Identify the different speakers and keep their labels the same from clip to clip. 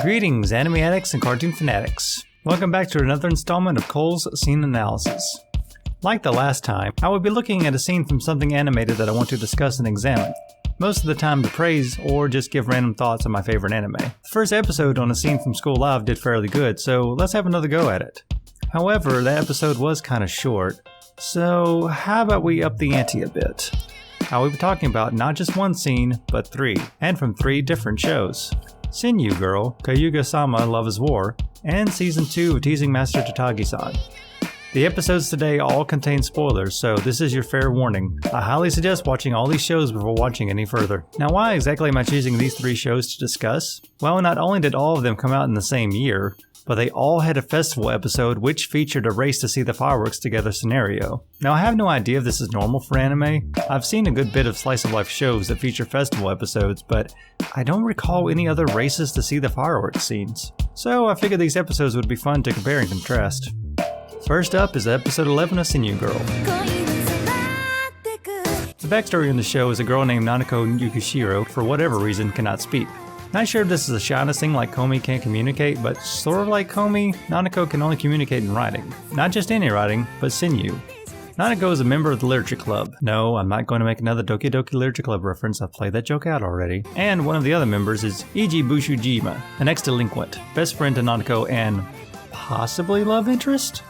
Speaker 1: Greetings, anime addicts and cartoon fanatics. Welcome back to another installment of Chols Scene Analysis. Like the last time, I will be looking at a scene from something animated that I want to discuss and examine. Most of the time to praise or just give random thoughts on my favorite anime. The first episode on a scene from School Live did fairly good, so let's have another go at it. However, that episode was kinda short, so how about we up the ante a bit? I will be talking about not just one scene, but three, and from three different shows. Senryuu Girl, Kaguya-sama Love is War, and Season 2 of Teasing Master Takagi-san. The episodes today all contain spoilers, so this is your fair warning. I highly suggest watching all these shows before watching any further. Now, why exactly am I choosing these three shows to discuss? Well, not only did all of them come out in the same year, but they all had a festival episode which featured a race to see the fireworks together scenario. Now, I have no idea if this is normal for anime. I've seen a good bit of slice of life shows that feature festival episodes, but I don't recall any other races to see the fireworks scenes. So I figured these episodes would be fun to compare and contrast. First up is episode 11 of Senryuu Girl. The backstory in the show is a girl named Nanako Yukishiro, for whatever reason, cannot speak. Not sure if this is a shyness thing like Komi can't communicate, but sort of like Komi, Nanako can only communicate in writing. Not just any writing, but Senryuu. Nanako is a member of the literature club. No, I'm not going to make another Doki Doki Literature Club reference, I've played that joke out already. And one of the other members is Iji Bushujima, an ex-delinquent, best friend to Nanako and possibly love interest?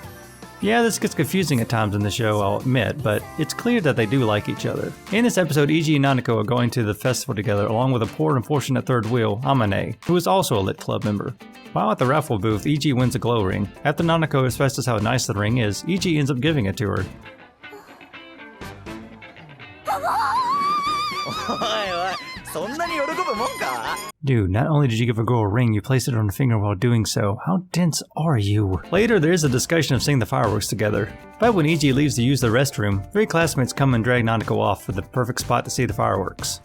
Speaker 1: Yeah, this gets confusing at times in the show, I'll admit, but it's clear that they do like each other. In this episode, Iji and Nanako are going to the festival together along with a poor and unfortunate third wheel, Amane, who is also a lit club member. While at the raffle booth, Iji wins a glow ring. After Nanako expresses how nice the ring is, Iji ends up giving it to her. Dude, not only did you give a girl a ring, you placed it on her finger while doing so. How dense are you? Later, there is a discussion of seeing the fireworks together. But when Iji leaves to use the restroom, three classmates come and drag Nanako off for the perfect spot to see the fireworks.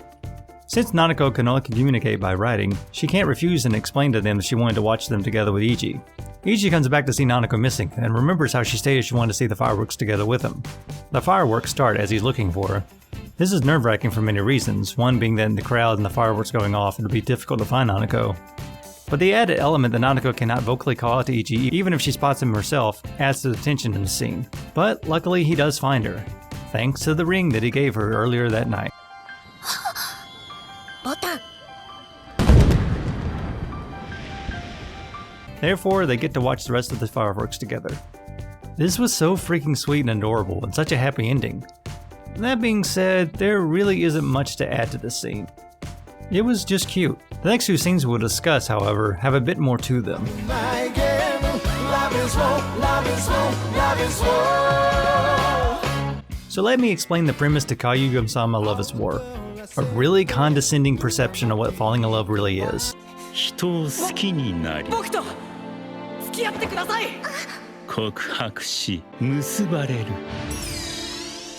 Speaker 1: Since Nanako can only communicate by writing, she can't refuse and explain to them that she wanted to watch them together with Iji. Iji comes back to see Nanako missing, and remembers how she stated she wanted to see the fireworks together with him. The fireworks start as he's looking for her. This is nerve-wracking for many reasons, one being that in the crowd and the fireworks going off, it'll be difficult to find Nanako. But the added element that Nanako cannot vocally call out to Iji, even if she spots him herself, adds to the tension in the scene. But luckily he does find her, thanks to the ring that he gave her earlier that night. Therefore, they get to watch the rest of the fireworks together. This was so freaking sweet and adorable, and such a happy ending. That being said, there really isn't much to add to this scene. It was just cute. The next two scenes we'll discuss, however, have a bit more to them. So let me explain the premise to Kaguya-sama Love is War. A really condescending perception of what falling in love really is.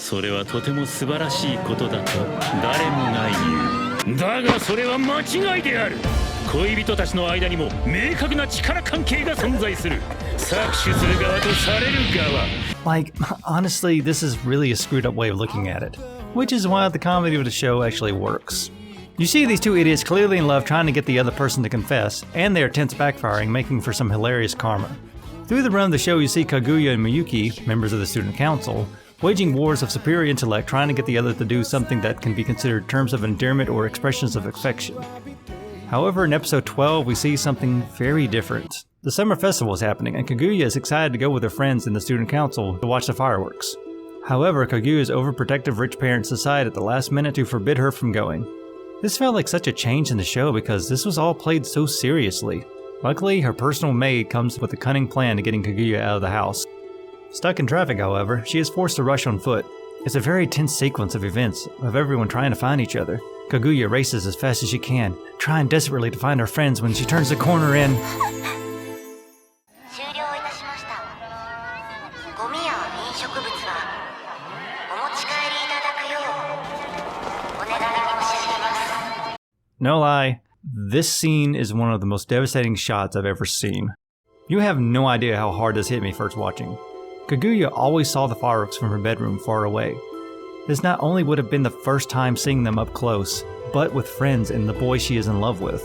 Speaker 2: それはとても素晴らしいことだと誰もが言う。だがそれは間違いである。恋人たちの間にも明確な力関係が存在する。搾取する側とされる側。
Speaker 1: Like, honestly, this is really a screwed up way of looking at it. Which is why the comedy of the show actually works. You see these two idiots clearly in love trying to get the other person to confess, and their attempts backfiring, making for some hilarious karma. Through the run of the show, you see Kaguya and Miyuki, members of the student council, waging wars of superior intellect trying to get the other to do something that can be considered terms of endearment or expressions of affection. However, in episode 12, we see something very different. The summer festival is happening, and Kaguya is excited to go with her friends in the student council to watch the fireworks. However, Kaguya's overprotective rich parents decide at the last minute to forbid her from going. This felt like such a change in the show because this was all played so seriously. Luckily, her personal maid comes with a cunning plan to getting Kaguya out of the house. Stuck in traffic, however, she is forced to rush on foot. It's a very tense sequence of events, of everyone trying to find each other. Kaguya races as fast as she can, trying desperately to find her friends when she turns the corner and... No lie, this scene is one of the most devastating shots I've ever seen. You have no idea how hard this hit me first watching. Kaguya always saw the fireworks from her bedroom far away. This not only would have been the first time seeing them up close, but with friends and the boy she is in love with.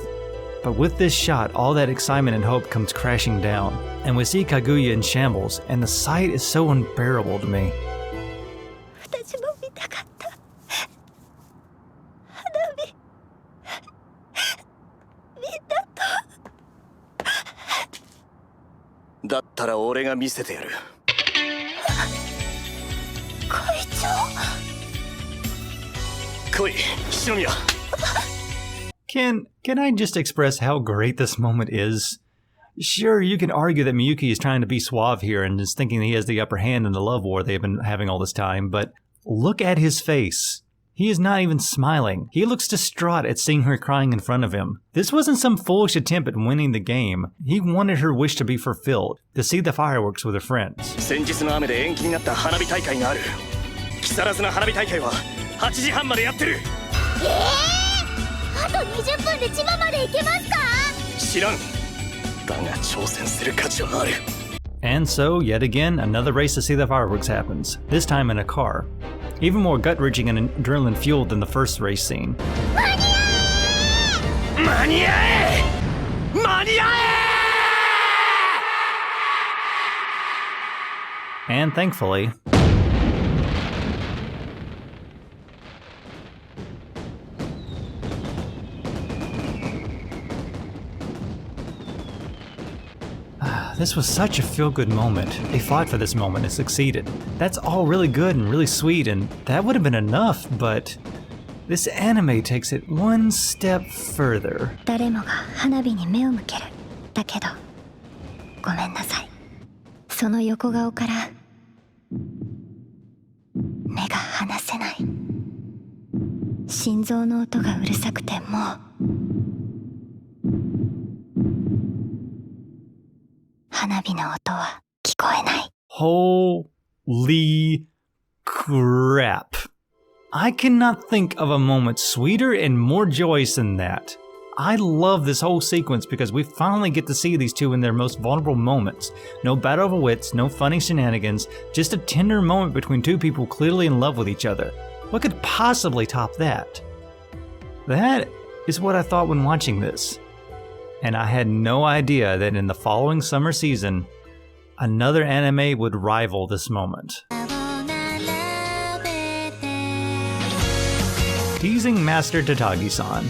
Speaker 1: But with this shot, all that excitement and hope comes crashing down, and we see Kaguya in shambles, and the sight is so unbearable to me.
Speaker 3: 私も見たかった。花火見たと。
Speaker 4: だったら俺が見せてやる。
Speaker 3: 会長。
Speaker 4: 来い、篠宮。
Speaker 1: Can I just express how great this moment is? Sure, you can argue that Miyuki is trying to be suave here and is thinking he has the upper hand in the love war they've been having all this time, but look at his face. He is not even smiling. He looks distraught at seeing her crying in front of him. This wasn't some foolish attempt at winning the game. He wanted her wish to be fulfilled, to see the fireworks with her friends.
Speaker 4: 先日の雨で延期になった花火大会がある。木更津の花火大会は8時半までやってる。
Speaker 3: あと20分で千葉まで行けますか？
Speaker 4: 知らん。だが挑戦する価値はある。
Speaker 1: And so, yet again, another race to see the fireworks happens, this time in a car. Even more gut-wrenching and adrenaline-fueled than the first race scene.
Speaker 4: 間に合え！間に合え！
Speaker 1: And thankfully, this was such a feel-good moment. They fought for this moment and succeeded. That's all really good and really sweet, and that would have been enough, but this anime takes it one step further.
Speaker 3: 誰もが花火に目を向ける。だけど、ごめんなさい。その横顔から目が離せない。心臓の音がうるさくてもう。花火の音は聞こえない。
Speaker 1: Holy crap. I cannot think of a moment sweeter and more joyous than that. I love this whole sequence because we finally get to see these two in their most vulnerable moments. No battle of wits, no funny shenanigans, just a tender moment between two people clearly in love with each other. What could possibly top that? That is what I thought when watching this. And I had no idea that in the following summer season, another anime would rival this moment. Teasing Master Takagi-san.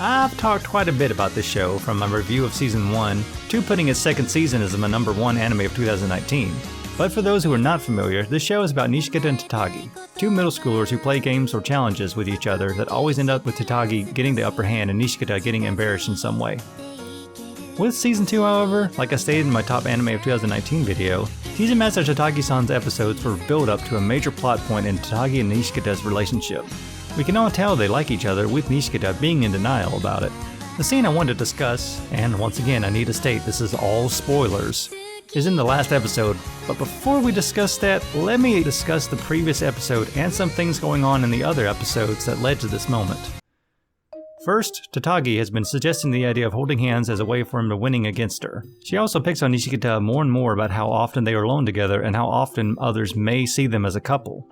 Speaker 1: I've talked quite a bit about this show, from my review of Season 1 to putting its second season as my #1 anime of 2019. But for those who are not familiar, this show is about Nishikata and Tatagi, two middle schoolers who play games or challenges with each other that always end up with Tatagi getting the upper hand and Nishikata getting embarrassed in some way. With Season 2, however, like I stated in my top anime of 2019 video, Teasing Master Takagi-san's episodes were build up to a major plot point in Tatagi and Nishikata's relationship. We can all tell they like each other, with Nishikata being in denial about it. The scene I wanted to discuss, and once again I need to state this is all spoilers, is in the last episode, but before we discuss that, let me discuss the previous episode and some things going on in the other episodes that led to this moment. First, Tatagi has been suggesting the idea of holding hands as a way for him to winning against her. She also picks on Nishikata more and more about how often they are alone together and how often others may see them as a couple.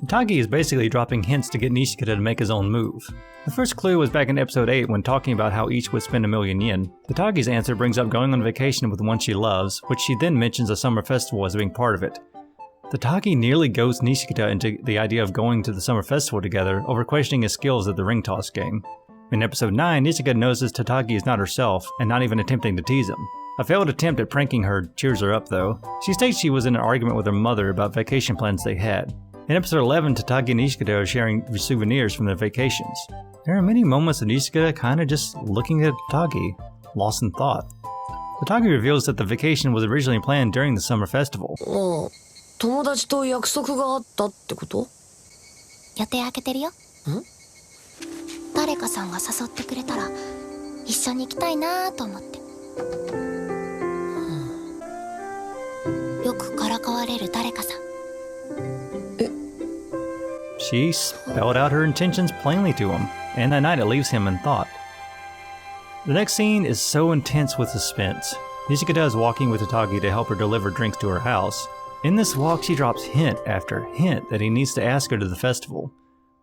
Speaker 1: Tatagi is basically dropping hints to get Nishikata to make his own move. The first clue was back in episode 8 when talking about how each would spend 1,000,000 yen. Tatagi's answer brings up going on vacation with the one she loves, which she then mentions a summer festival as being part of it. Tatagi nearly goads Nishikata into the idea of going to the summer festival together over questioning his skills at the ring toss game. In episode 9, Nishikata notices Tatagi is not herself and not even attempting to tease him. A failed attempt at pranking her cheers her up though. She states she was in an argument with her mother about vacation plans they had. In episode 11, Tatagi and Nishikata are sharing souvenirs from their vacations. There are many moments of Nishikata kinda just looking at Tatagi, lost in thought. Tatagi reveals that the vacation was originally planned during the summer festival.
Speaker 5: 友達と約束があったってこと？
Speaker 3: 予定開けてるよ。誰かさんが誘ってくれたら一緒に行きたいなと思って。よくからかわれる誰かさん。
Speaker 1: She spelled out her intentions plainly to him, and that night it leaves him in thought. The next scene is so intense with suspense. Nishikata is walking with Tatagi to help her deliver drinks to her house. In this walk, she drops hint after hint that he needs to ask her to the festival.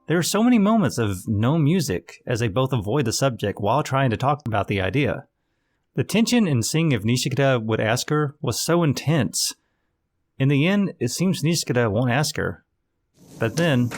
Speaker 1: There are so many moments of no music as they both avoid the subject while trying to talk about the idea. The tension in seeing if Nishikata would ask her was so intense. In the end, it seems Nishikata won't ask her. But then...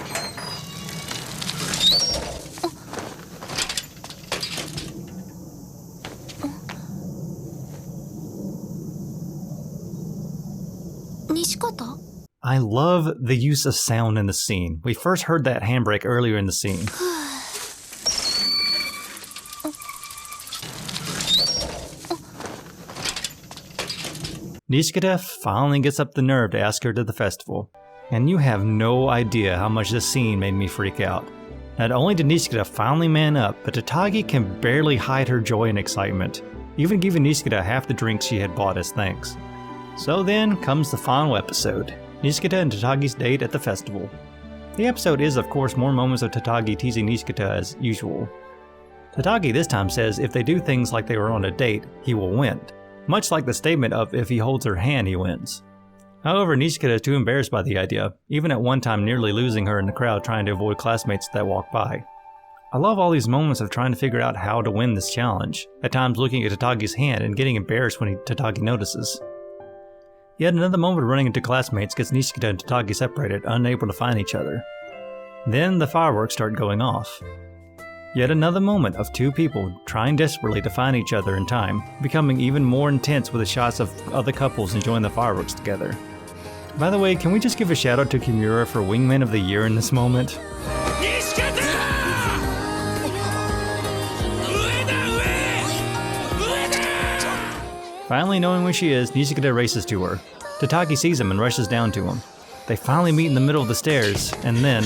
Speaker 3: Nishikata?
Speaker 1: I love the use of sound in the scene. We first heard that handbrake earlier in the scene. Nishikata finally gets up the nerve to ask her to the festival. And you have no idea how much this scene made me freak out. Not only did Nishikata finally man up, but Takagi can barely hide her joy and excitement, even giving Nishikata half the drinks she had bought as thanks. So then comes the final episode. Nishikata and Tatagi's date at the festival. The episode is of course more moments of Takagi teasing Nishikata as usual. Takagi this time says if they do things like they were on a date, he will win. Much like the statement of if he holds her hand, he wins. However, Nishikata is too embarrassed by the idea, even at one time nearly losing her in the crowd trying to avoid classmates that walk by. I love all these moments of trying to figure out how to win this challenge, at times looking at Tatagi's hand and getting embarrassed when Takagi notices. Yet another moment of running into classmates gets Nishikata and Takagi separated, unable to find each other. Then the fireworks start going off. Yet another moment of two people trying desperately to find each other in time, becoming even more intense with the shots of other couples enjoying the fireworks together. By the way, can we just give a shout out to Kimura for Wingman of the Year in this moment? Finally knowing where she is, Nishikata races to her. Takagi sees him and rushes down to him. They finally meet in the middle of the stairs, and then...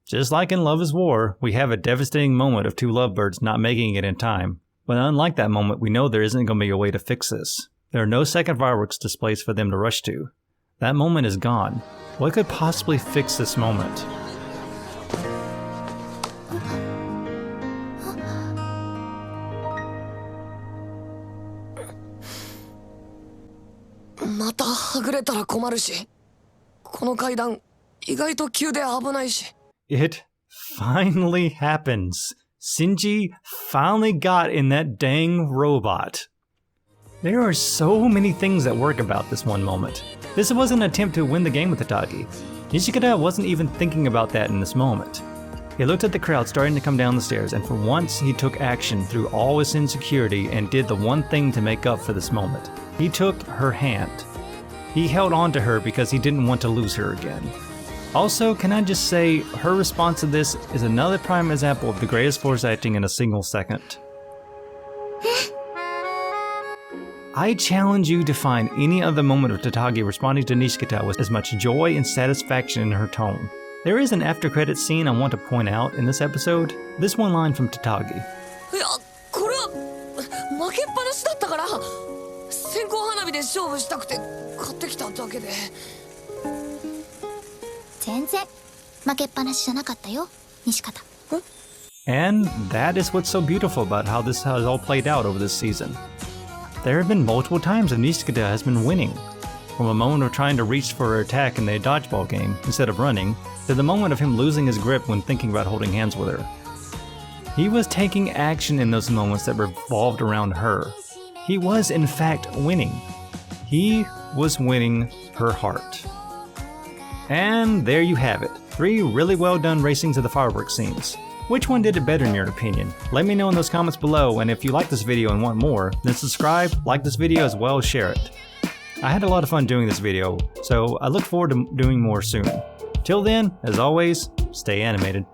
Speaker 1: Just like in Love is War, we have a devastating moment of two lovebirds not making it in time. But unlike that moment, we know there isn't going to be a way to fix this. There are no second fireworks displays for them to rush to. That moment is gone. What could possibly fix this moment? It finally happens. Shinji finally got in that dang robot. There are so many things that work about this one moment. This wasn't an attempt to win the game with Takagi. Nishikata wasn't even thinking about that in this moment. He looked at the crowd starting to come down the stairs, and for once he took action through all his insecurity and did the one thing to make up for this moment. He took her hand. He held on to her because he didn't want to lose her again. Also, can I just say, her response to this is another prime example of the greatest force acting in a single second. I challenge you to find any other moment of Takagi responding to Nishikata with as much joy and satisfaction in her tone. There is an after-credits scene I want to point out in this episode. This one line from Takagi. And that is what's so beautiful about how this has all played out over this season. There have been multiple times that Nishikata has been winning, from a moment of trying to reach for her attack in the dodgeball game instead of running, to the moment of him losing his grip when thinking about holding hands with her. He was taking action in those moments that revolved around her. He was in fact winning. He was winning her heart. And there you have it, 3 really well done racings of the fireworks scenes. Which one did it better in your opinion? Let me know in those comments below, and if you like this video and want more, then subscribe, like this video, as well as share it. I had a lot of fun doing this video, so I look forward to doing more soon. Till then, as always, stay animated.